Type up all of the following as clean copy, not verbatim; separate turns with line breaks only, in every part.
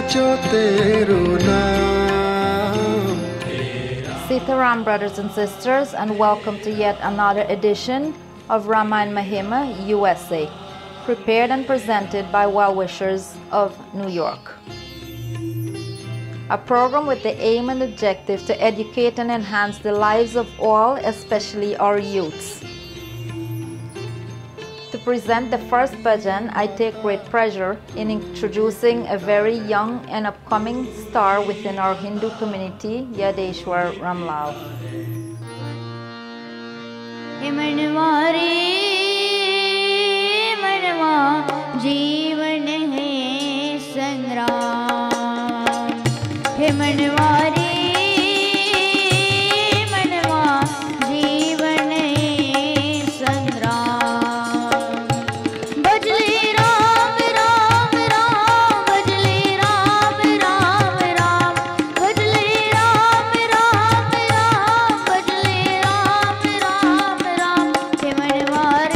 सचो तेरो नाम।
Sitaram brothers and sisters, and welcome to yet another edition of Ramayana Mahima USA, prepared and presented by well-wishers of New York. A program with the aim and objective to educate and enhance the lives of all, especially our youths. To present the first bhajan, I take great pleasure in introducing a very young and upcoming star within our Hindu community, Yadeshwar Ramlal.
मनवारे मनवा जीवन है संग्राम, हे मनवारे मनवा जीवन है संग्राम। भजले राम राम राम, भजले राम राम राम, भजले राम राम राम, भजले राम राम राम। हे मनवारे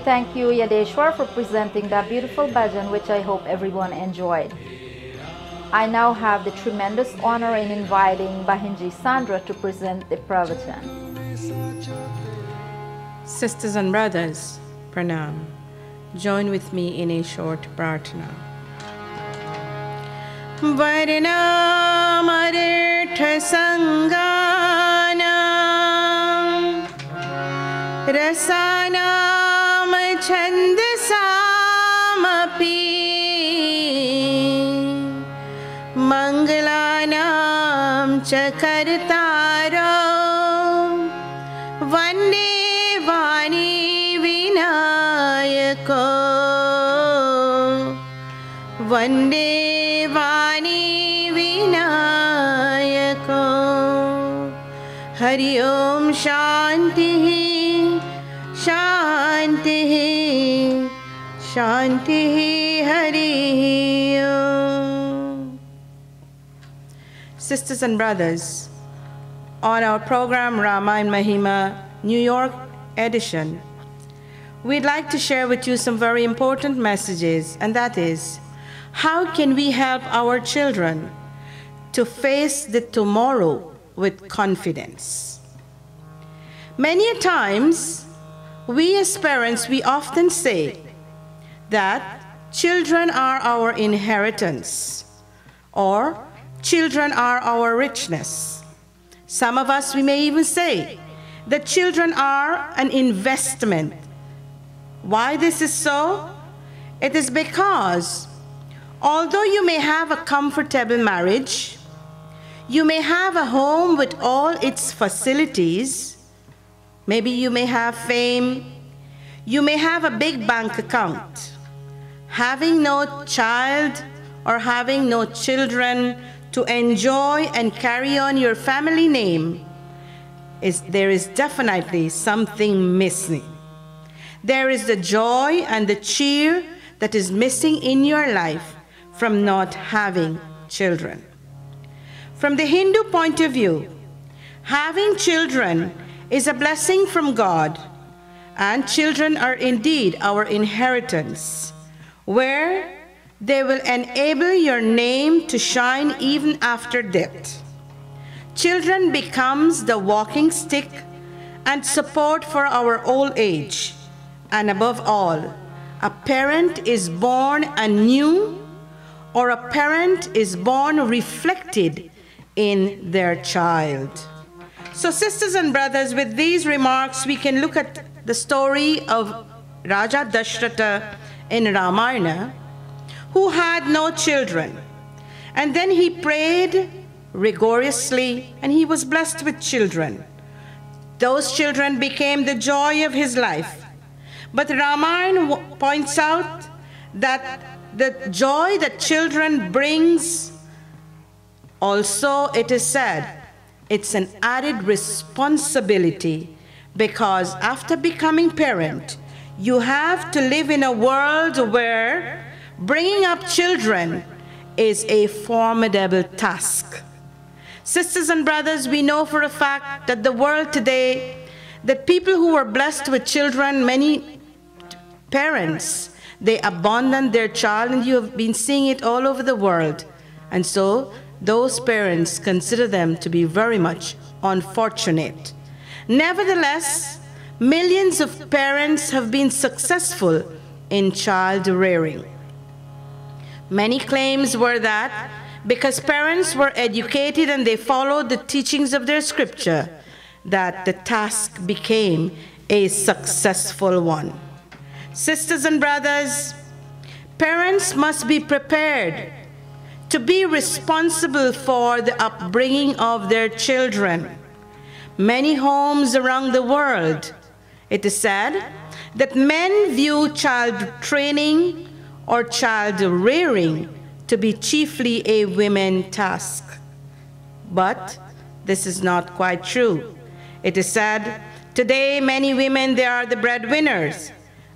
thank you, Yadeshwar, for presenting that beautiful bhajan, which I hope everyone enjoyed. I now have the tremendous honor in inviting Bahinji Sandra to present the pravachan.
Sisters and brothers, pranam. Join with me in a short prarthana. Varnamartha sanganam rasanam chandasamapi mangalanam chakartaro vande vani vinayako vande vani vinayako hari om shanti shanti shanti hari om. Sisters and brothers, on our program Ramayana Mahima New York edition, we'd like to share with you some very important messages, and that is, how can we help our children to face the tomorrow with confidence? Many a times, we as parents, we often say that children are our inheritance, or children are our richness. Some of us, we may even say that children are an investment. Why this is so? It is because although you may have a comfortable marriage, you may have a home with all its facilities, maybe you may have fame, you may have a big bank account. Having no child or having no children to enjoy and carry on your family name, there is definitely something missing. There is the joy and the cheer that is missing in your life from not having children. From the Hindu point of view, having children is a blessing from God, and children are indeed our inheritance, where they will enable your name to shine even after death. Children becomes the walking stick and support for our old age. And above all, a parent is born anew, or a parent is born reflected in their child. So sisters and brothers, with these remarks, we can look at the story of Raja Dashratha in Ramayana, who had no children. And then he prayed rigorously, and he was blessed with children. Those children became the joy of his life. But Ramayana points out that the joy that children brings, also it is said, it's an added responsibility, because after becoming parent, you have to live in a world where bringing up children is a formidable task. Sisters and brothers, we know for a fact that the world today, that people who are blessed with children, many parents, they abandon their child, and you have been seeing it all over the world. And so those parents consider them to be very much unfortunate. Nevertheless, millions of parents have been successful in child rearing. Many claims were that because parents were educated and they followed the teachings of their scripture, that the task became a successful one. Sisters and brothers, parents must be prepared to be responsible for the upbringing of their children. Many homes around the world, it is said that men view child training or child rearing to be chiefly a women's task. But this is not quite true. It is said today many women, they are the breadwinners,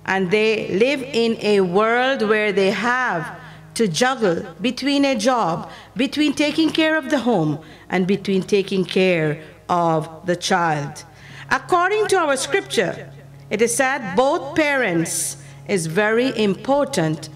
and they live in a world where they have to juggle between a job, between taking care of the home, and between taking care of the child. According to our scripture, It is said both parents is very important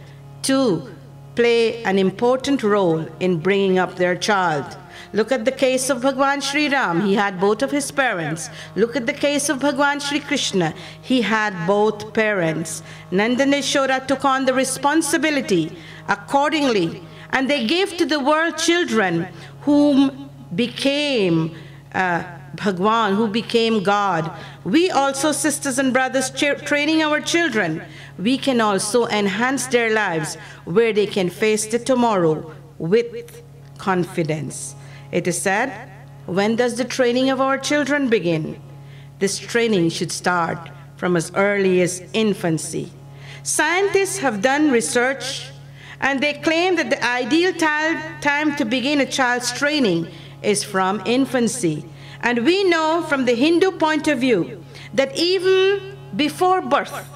to play an important role in bringing up their child. Look at the case of Bhagwan Sri Ram. He had both of his parents. Look at the case of Bhagwan Sri Krishna. He had both parents. Nanda and Yashoda took on the responsibility accordingly, and they gave to the world children whom became Bhagwan, who became God. We also, sisters and brothers, training our children, we can also enhance their lives where they can face the tomorrow with confidence. It is said, when does the training of our children begin? This training should start from as early as infancy. Scientists have done research, and they claim that the ideal time to begin a child's training is from infancy. And we know from the Hindu point of view that even before birth,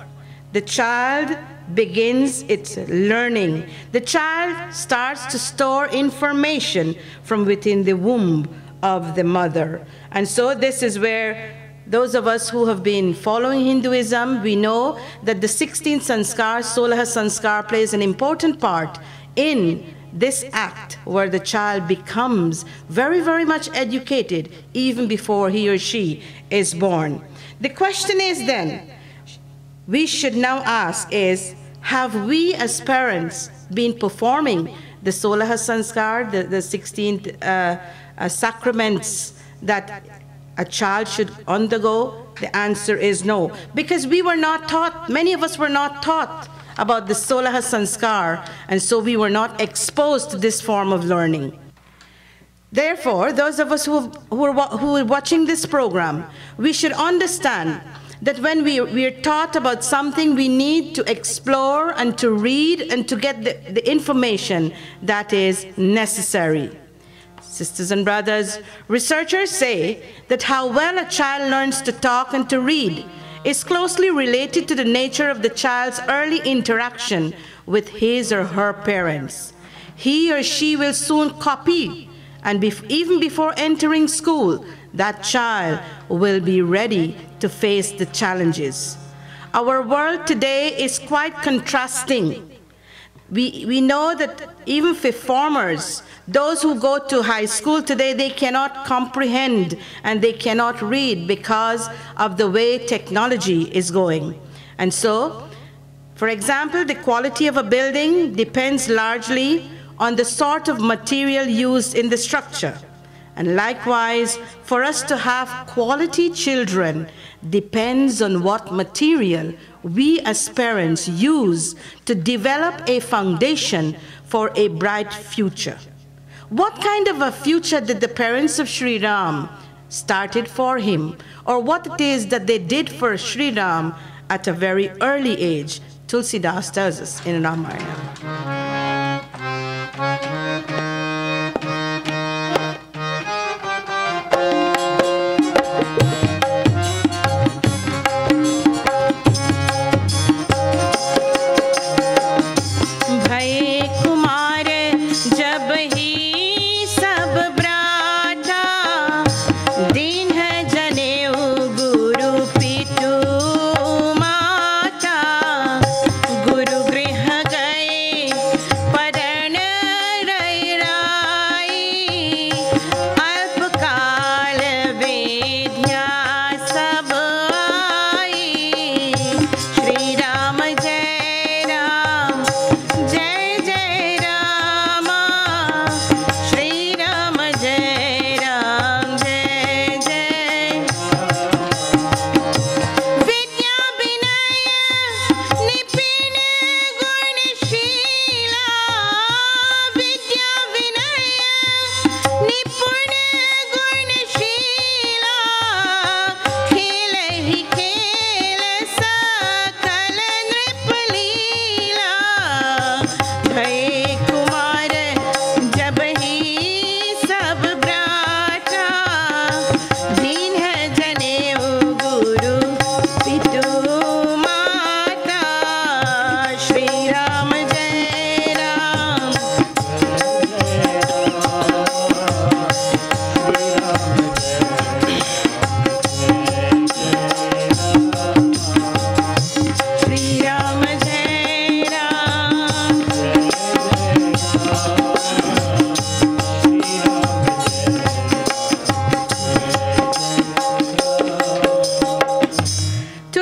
the child begins its learning. The child starts to store information from within the womb of the mother. And so this is where those of us who have been following Hinduism, we know that the 16th sanskar, Solah sanskar, plays an important part in this act where the child becomes very, very much educated even before he or she is born. The question is then, we should now ask is, have we as parents been performing the Solah sanskar, the 16th sacraments that a child should undergo? The answer is no, because we were not taught, many of us were not taught about the Solah sanskar, and so we were not exposed to this form of learning. Therefore, those of us who are watching this program, we should understand that when we are taught about something, we need to explore and to read and to get the information that is necessary. Sisters and brothers, researchers say that how well a child learns to talk and to read is closely related to the nature of the child's early interaction with his or her parents. He or she will soon copy, and even before entering school, that child will be ready to face the challenges. Our world today is quite contrasting. We know that even fifth formers, those who go to high school today, they cannot comprehend and they cannot read because of the way technology is going. And so, for example, the quality of a building depends largely on the sort of material used in the structure. And likewise, for us to have quality children depends on what material we as parents use to develop a foundation for a bright future. What kind of a future did the parents of Sri Ram started for him, or what it is that they did for Sri Ram at a very early age? Tulsidas tells us in Ramayana.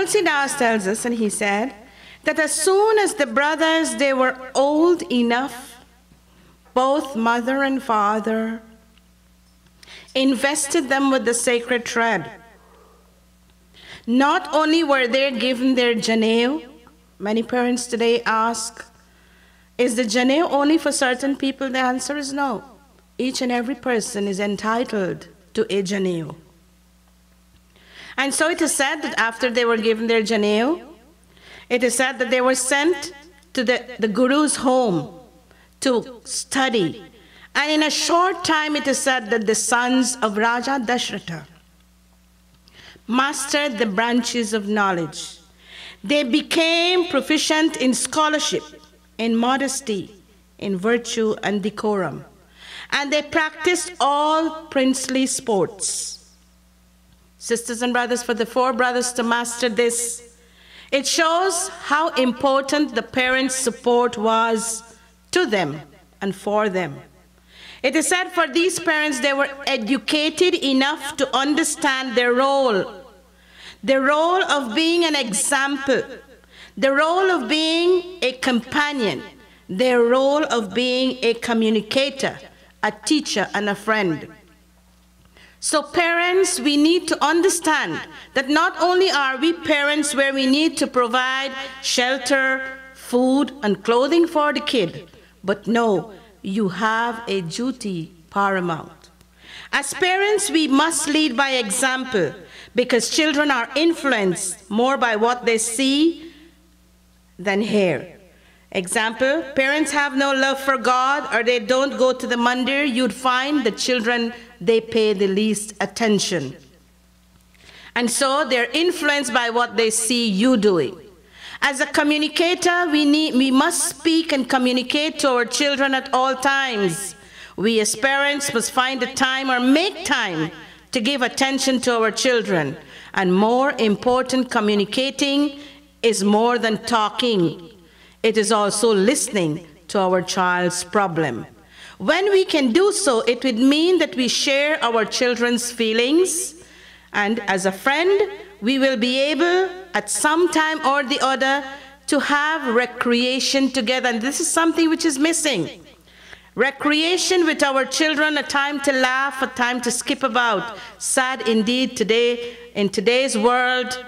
Tulsidas tells us, and he said, that as soon as the brothers, they were old enough, both mother and father invested them with the sacred thread. Not only were they given their janeu, many parents today ask, is the janeu only for certain people? The answer is no. Each and every person is entitled to a janeu. And so it is said that after they were given their janeu, it is said that they were sent to the guru's home to study. And in a short time, it is said that the sons of Raja Dashratha mastered the branches of knowledge. They became proficient in scholarship, in modesty, in virtue and decorum. And they practiced all princely sports. Sisters and brothers, for the 4 brothers to master this, it shows how important the parents' support was to them and for them. It is said for these parents, they were educated enough to understand their role. The role of being an example, the role of being a companion, their role of being a communicator, a teacher, and a friend. So parents, we need to understand that not only are we parents where we need to provide shelter, food, and clothing for the kid, but no, you have a duty paramount. As parents, we must lead by example, because children are influenced more by what they see than hear. Example, parents have no love for God, or they don't go to the mandir, you'd find the children, they pay the least attention. And so they're influenced by what they see you doing. As a communicator, we must speak and communicate to our children at all times. We as parents must find a time or make time to give attention to our children. And more important, communicating is more than talking. It is also listening to our child's problem. When we can do so, it would mean that we share our children's feelings, and as a friend, we will be able at some time or the other to have recreation together. And this is something which is missing. Recreation with our children, a time to laugh, a time to skip about. Sad indeed today, in today's world,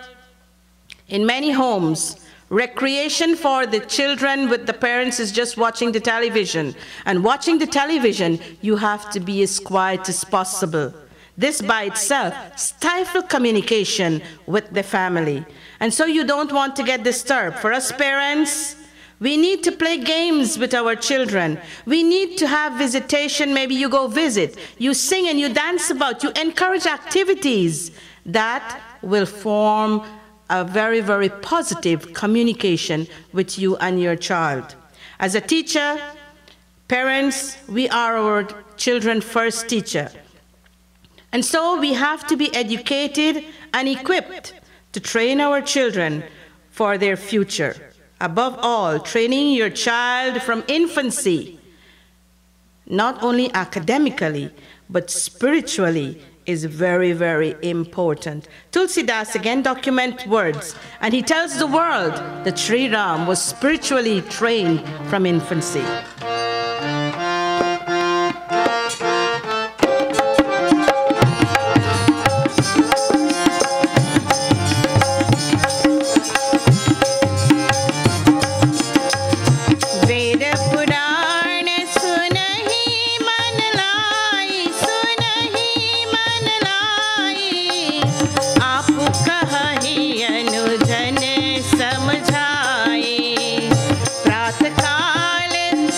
in many homes, recreation for the children with the parents is just watching the television. And watching the television, you have to be as quiet as possible. This by itself stifles communication with the family. And so you don't want to get disturbed. For us parents, we need to play games with our children. We need to have visitation. Maybe you go visit. You sing and you dance about. You encourage activities that will form a very, very positive communication with you and your child. As a teacher, parents, we are our children's first teacher. And so we have to be educated and equipped to train our children for their future. Above all, training your child from infancy, not only academically, but spiritually, is very, very important. Tulsidas again documents words, and he tells the world that Sri Ram was spiritually trained from infancy.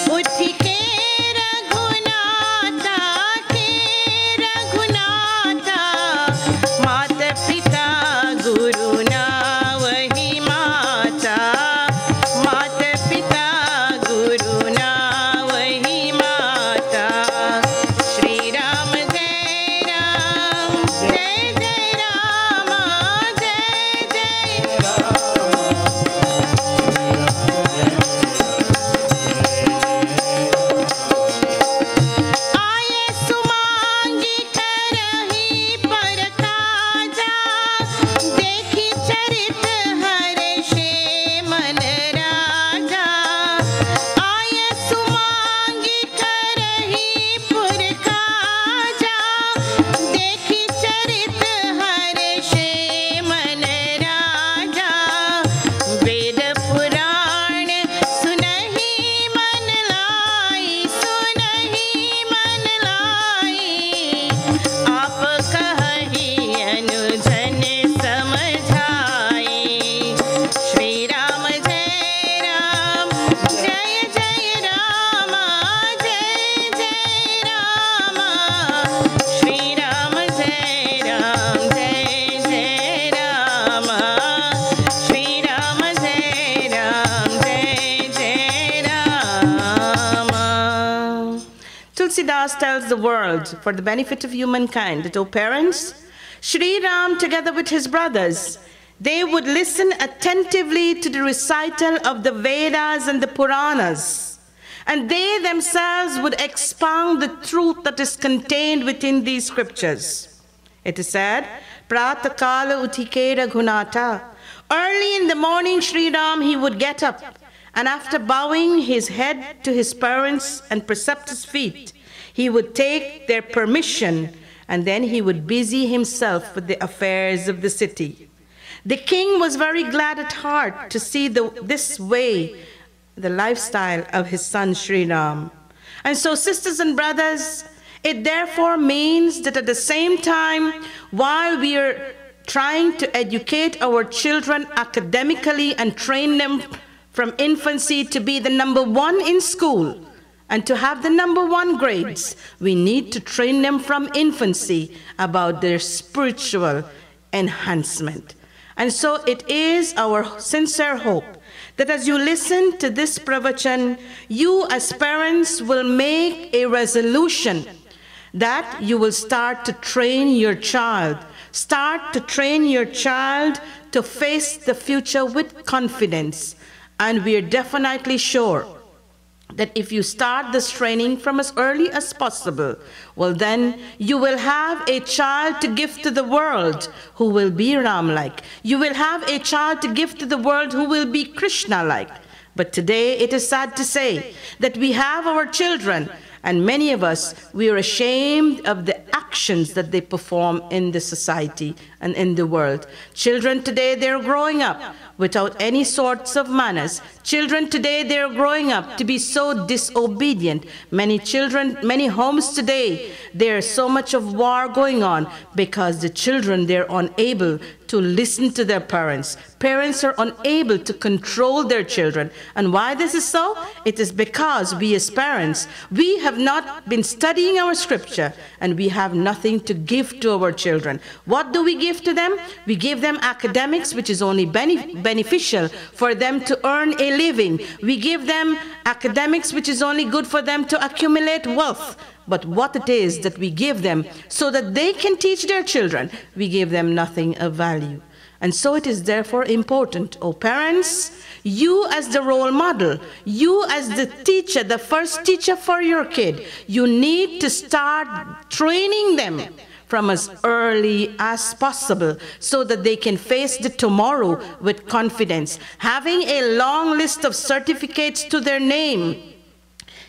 उठ
Tulsidas tells the world for the benefit of humankind that, O parents, Sri Ram, together with his brothers, they would listen attentively to the recital of the Vedas and the Puranas, and they themselves would expound the truth that is contained within these scriptures. It is said, Pratakala uthike Raghunatha. Early in the morning, Sri Ram, he would get up, and after bowing his head to his parents and preceptors' feet, he would take their permission, and then he would busy himself with the affairs of the city. The king was very glad at heart to see this way, the lifestyle of his son Sri Ram. And so, sisters and brothers, it therefore means that at the same time, while we are trying to educate our children academically and train them from infancy to be the number one in school and to have the number one grades, we need to train them from infancy about their spiritual enhancement. And so it is our sincere hope that as you listen to this pravachan, you as parents will make a resolution that you will start to train your child. Start to train your child to face the future with confidence. And we are definitely sure that if you start this training from as early as possible, well then you will have a child to give to the world who will be Ram-like. You will have a child to give to the world who will be Krishna-like. But today it is sad to say that we have our children, and many of us, we are ashamed of the actions that they perform in the society and in the world. Children today, they're growing up without any sorts of manners. Children today, they're growing up to be so disobedient. Many children, many homes today, there's so much of war going on because the children, they're unable to listen to their parents. Parents are unable to control their children. And why this is so? It is because we as parents, we have not been studying our scripture and we have nothing to give to our children. What do we give to them? We give them academics, which is only beneficial for them to earn a living. We give them academics, which is only good for them to accumulate wealth. But what it is that we give them so that they can teach their children, we give them nothing of value. And so it is therefore important, oh parents, you as the role model, you as the teacher, the first teacher for your kid, you need to start training them from as early as possible so that they can face the tomorrow with confidence. Having a long list of certificates to their name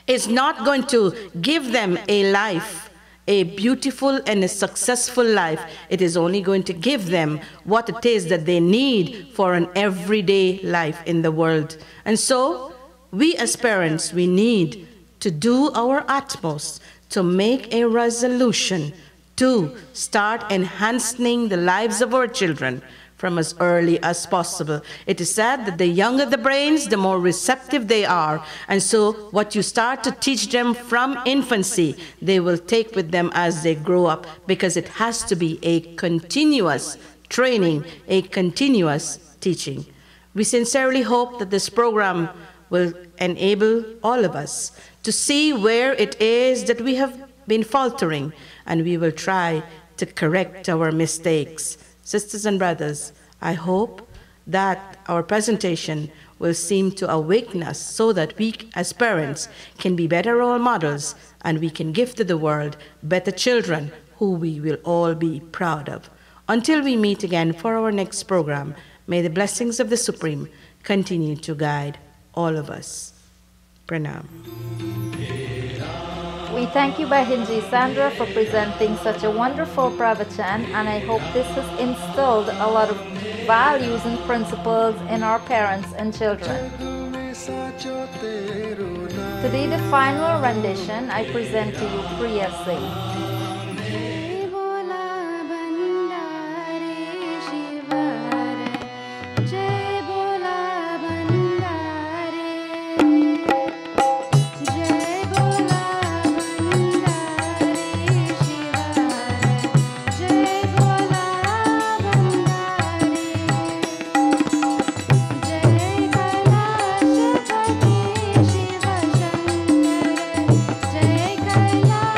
is not going to give them a life, a beautiful and a successful life. It is only going to give them what it is that they need for an everyday life in the world. And so, we as parents, we need to do our utmost to make a resolution to start enhancing the lives of our children from as early as possible. It is said that the younger the brains, the more receptive they are. And so what you start to teach them from infancy, they will take with them as they grow up, because it has to be a continuous training, a continuous teaching. We sincerely hope that this program will enable all of us to see where it is that we have been faltering, and we will try to correct our mistakes. Sisters and brothers, I hope that our presentation will seem to awaken us so that we as parents can be better role models and we can give to the world better children who we will all be proud of. Until we meet again for our next program, may the blessings of the Supreme continue to guide all of us. Pranam.
We thank you, Bahinji Sandra, for presenting such a wonderful pravachan, and I hope this has instilled a lot of values and principles in our parents and children. Today, the final rendition, I present to you Priya Singh.
Jai Kailash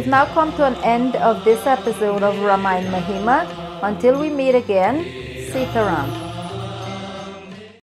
We've now come to an end of this episode of Ramayana Mahima. Until we meet again, Sitaram.